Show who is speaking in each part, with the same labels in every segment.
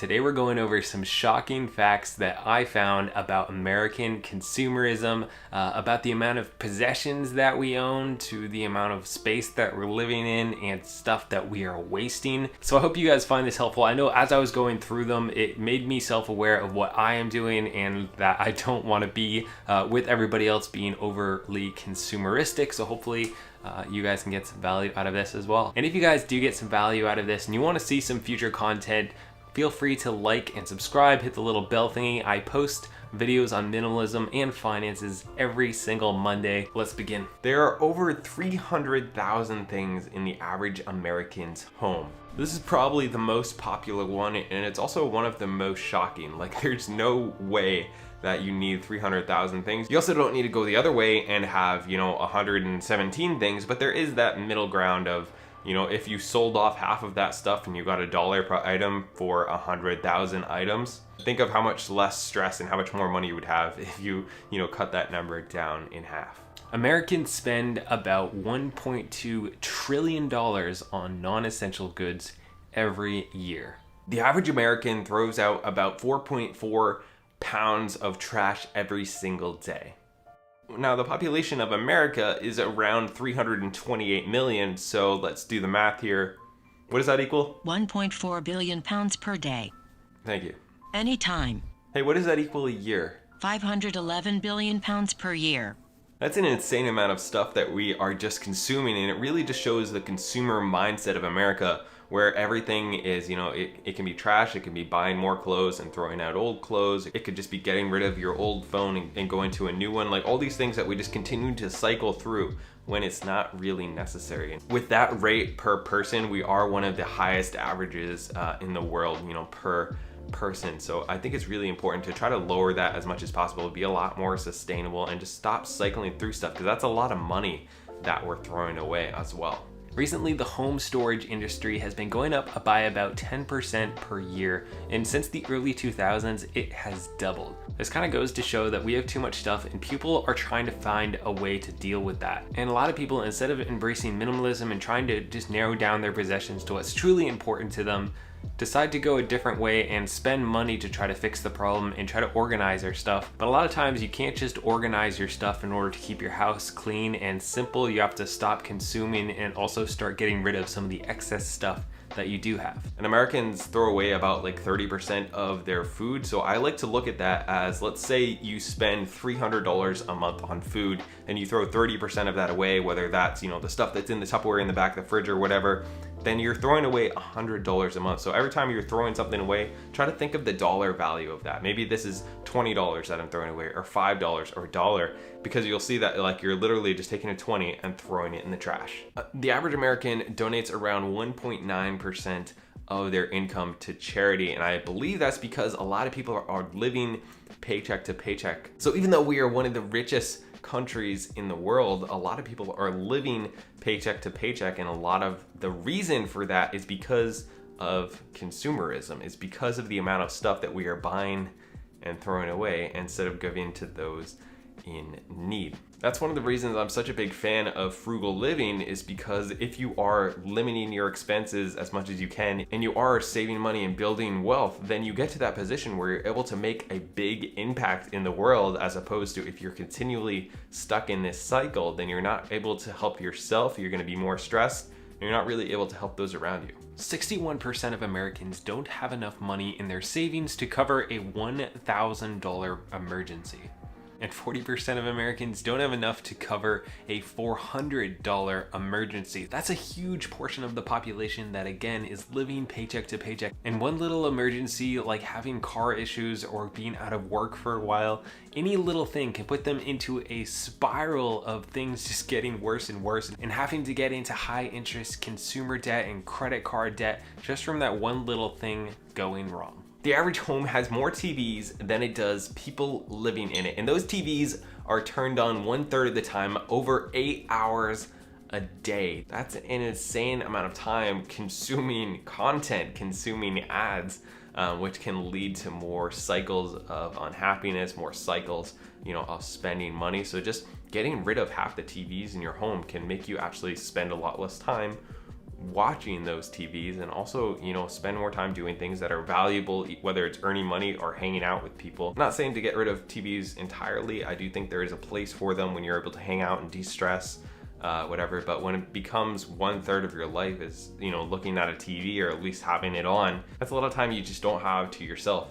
Speaker 1: Today we're going over some shocking facts that I found about American consumerism, about the amount of possessions that we own to the amount of space that we're living in and stuff that we are wasting. So I hope you guys find this helpful. I know as I was going through them, it made me self-aware of what I am doing and that I don't want to be with everybody else being overly consumeristic. So hopefully you guys can get some value out of this as well. And if you guys do get some value out of this and you want to see some future content, feel free to like and subscribe, hit the little bell thingy. I post videos on minimalism and finances every single Monday. Let's begin. There are over 300,000 things in the average American's home. This is probably the most popular one, and it's also one of the most shocking. Like, there's no way that you need 300,000 things. You also don't need to go the other way and have, 117 things, but there is that middle ground of, if you sold off half of that stuff and you got $1 per item for 100,000 items, think of how much less stress and how much more money you would have if you, cut that number down in half. Americans spend about $1.2 trillion on non-essential goods every year. The average American throws out about 4.4 pounds of trash every single day. Now, the population of America is around 328 million, so let's do the math here. What does that equal?
Speaker 2: 1.4 billion pounds per day.
Speaker 1: Thank you.
Speaker 2: Anytime.
Speaker 1: Hey, what does that equal a year?
Speaker 2: 511 billion pounds per year.
Speaker 1: That's an insane amount of stuff that we are just consuming, and it really just shows the consumer mindset of America, where everything is, it can be trash, it can be buying more clothes and throwing out old clothes, it could just be getting rid of your old phone and going to a new one, like all these things that we just continue to cycle through when it's not really necessary. With that rate per person, we are one of the highest averages in the world, per person. So I think it's really important to try to lower that as much as possible, be a lot more sustainable, and just stop cycling through stuff, because that's a lot of money that we're throwing away as well. Recently, the home storage industry has been going up by about 10% per year, and since the early 2000s, it has doubled. This kind of goes to show that we have too much stuff and people are trying to find a way to deal with that. And a lot of people, instead of embracing minimalism and trying to just narrow down their possessions to what's truly important to them, decide to go a different way and spend money to try to fix the problem and try to organize their stuff. But a lot of times you can't just organize your stuff in order to keep your house clean and simple. You have to stop consuming and also start getting rid of some of the excess stuff that you do have. And Americans throw away about like 30% of their food. So I like to look at that as, let's say you spend $300 a month on food and you throw 30% of that away, whether that's, the stuff that's in the Tupperware in the back of the fridge or whatever, then you're throwing away $100 a month. So every time you're throwing something away, try to think of the dollar value of that. Maybe this is $20 that I'm throwing away, or $5 or $1, because you'll see that like you're literally just taking a 20 and throwing it in the trash. The average American donates around 1.9% of their income to charity, and I believe that's because a lot of people are living paycheck to paycheck. So even though we are one of the richest countries in the world, a lot of people are living paycheck to paycheck, and a lot of the reason for that is because of consumerism. It's because of the amount of stuff that we are buying and throwing away instead of giving to those in need. That's one of the reasons I'm such a big fan of frugal living, is because if you are limiting your expenses as much as you can and you are saving money and building wealth, then you get to that position where you're able to make a big impact in the world, as opposed to if you're continually stuck in this cycle, then you're not able to help yourself, you're going to be more stressed, and you're not really able to help those around you. 61% of Americans don't have enough money in their savings to cover a $1,000 emergency. And 40% of Americans don't have enough to cover a $400 emergency. That's a huge portion of the population that, again, is living paycheck to paycheck. And one little emergency, like having car issues or being out of work for a while, any little thing can put them into a spiral of things just getting worse and worse, and having to get into high interest consumer debt and credit card debt just from that one little thing going wrong. The average home has more TVs than it does people living in it. And those TVs are turned on 1/3 of the time, over 8 hours a day. That's an insane amount of time consuming content, consuming ads, which can lead to more cycles of unhappiness, more cycles, of spending money. So just getting rid of half the TVs in your home can make you actually spend a lot less time watching those TVs, and also, spend more time doing things that are valuable, whether it's earning money or hanging out with people. I'm not saying to get rid of TVs entirely. I do think there is a place for them when you're able to hang out and de-stress, whatever. But when it becomes 1/3 of your life is, looking at a TV or at least having it on, that's a lot of time you just don't have to yourself,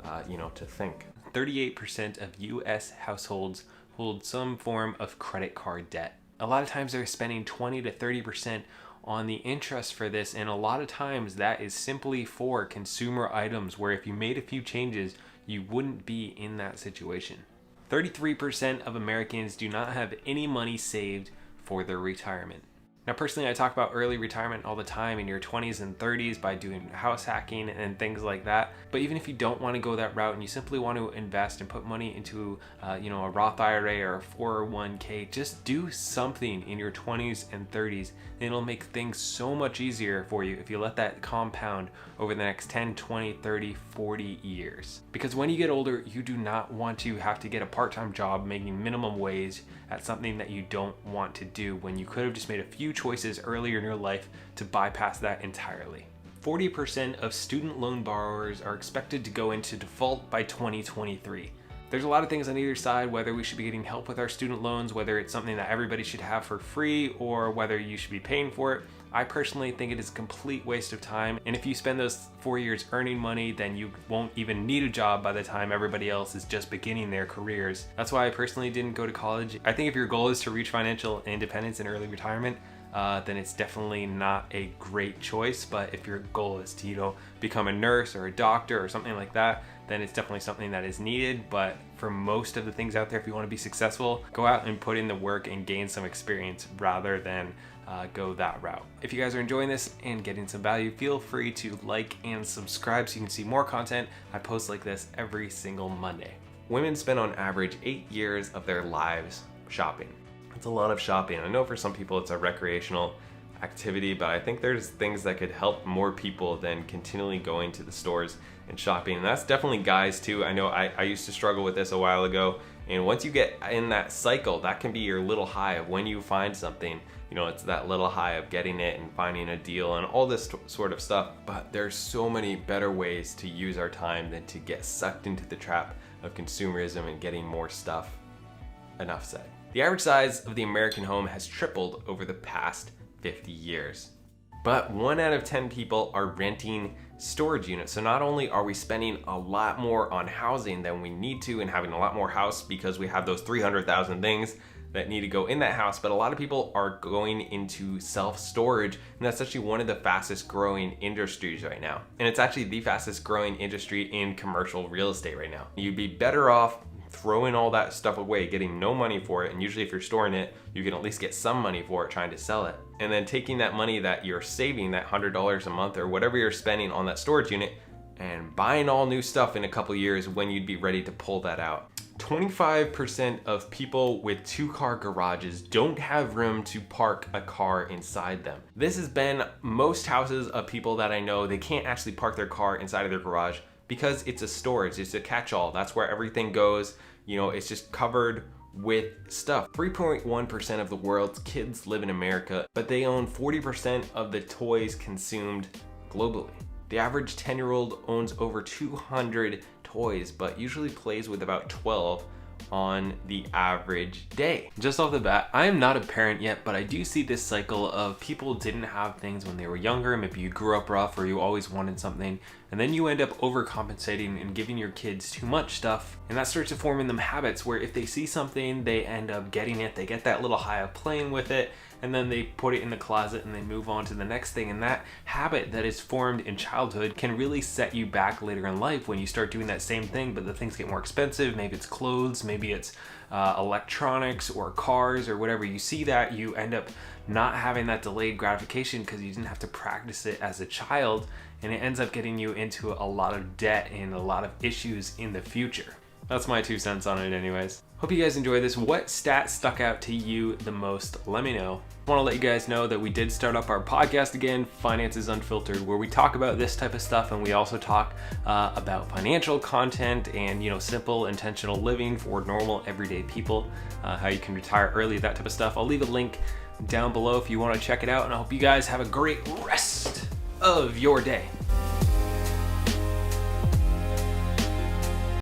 Speaker 1: to think. 38% of US households hold some form of credit card debt. A lot of times they're spending 20 to 30% on the interest for this, and a lot of times that is simply for consumer items where if you made a few changes, you wouldn't be in that situation. 33% of Americans do not have any money saved for their retirement. Now, personally, I talk about early retirement all the time in your 20s and 30s by doing house hacking and things like that. But even if you don't want to go that route and you simply want to invest and put money into, a Roth IRA or a 401k, just do something in your 20s and 30s. And it'll make things so much easier for you if you let that compound over the next 10, 20, 30, 40 years. Because when you get older, you do not want to have to get a part-time job making minimum wage at something that you don't want to do, when you could have just made a few choices earlier in your life to bypass that entirely. 40% of student loan borrowers are expected to go into default by 2023. There's a lot of things on either side, whether we should be getting help with our student loans, whether it's something that everybody should have for free, or whether you should be paying for it. I personally think it is a complete waste of time. And if you spend those 4 years earning money, then you won't even need a job by the time everybody else is just beginning their careers. That's why I personally didn't go to college. I think if your goal is to reach financial independence in early retirement, then it's definitely not a great choice. But if your goal is to, become a nurse or a doctor or something like that, then it's definitely something that is needed. But for most of the things out there, if you want to be successful, go out and put in the work and gain some experience rather than go that route. If you guys are enjoying this and getting some value, feel free to like and subscribe so you can see more content. I post like this every single Monday. Women spend on average 8 years of their lives shopping. It's a lot of shopping. I know for some people it's a recreational activity, but I think there's things that could help more people than continually going to the stores and shopping. And that's definitely guys too. I know I used to struggle with this a while ago. And once you get in that cycle, that can be your little high of when you find something. It's that little high of getting it and finding a deal and all this sort of stuff. But there's so many better ways to use our time than to get sucked into the trap of consumerism and getting more stuff. Enough said. The average size of the American home has tripled over the past 50 years. But 1 out of 10 people are renting storage units. So not only are we spending a lot more on housing than we need to and having a lot more house because we have those 300,000 things that need to go in that house, but a lot of people are going into self-storage, and that's actually one of the fastest growing industries right now. And it's actually the fastest growing industry in commercial real estate right now. You'd be better off throwing all that stuff away, getting no money for it, and usually if you're storing it, you can at least get some money for it trying to sell it. And then taking that money that you're saving, that $100 a month or whatever you're spending on that storage unit, and buying all new stuff in a couple years when you'd be ready to pull that out. 25% of people with 2-car garages don't have room to park a car inside them. This has been most houses of people that I know, they can't actually park their car inside of their garage because it's a storage, it's a catch-all. That's where everything goes. It's just covered with stuff. 3.1% of the world's kids live in America, but they own 40% of the toys consumed globally. The average 10-year-old owns over 200 toys, but usually plays with about 12 on the average day. Just off the bat, I am not a parent yet, but I do see this cycle of people didn't have things when they were younger. Maybe you grew up rough or you always wanted something, and then you end up overcompensating and giving your kids too much stuff. And that starts to form in them habits where if they see something, they end up getting it. They get that little high of playing with it, and then they put it in the closet and they move on to the next thing. And that habit that is formed in childhood can really set you back later in life when you start doing that same thing, but the things get more expensive. Maybe it's clothes, maybe it's electronics or cars or whatever. You see that, you end up not having that delayed gratification because you didn't have to practice it as a child, and it ends up getting you into a lot of debt and a lot of issues in the future. That's my 2 cents on it anyways. Hope you guys enjoy this. What stat stuck out to you the most? Let me know. I want to let you guys know that we did start up our podcast again, Finances Unfiltered, where we talk about this type of stuff, and we also talk about financial content and simple intentional living for normal everyday people, how you can retire early, that type of stuff. I'll leave a link
Speaker 3: down below if you want to check it out, and I hope you guys have a great rest of your day.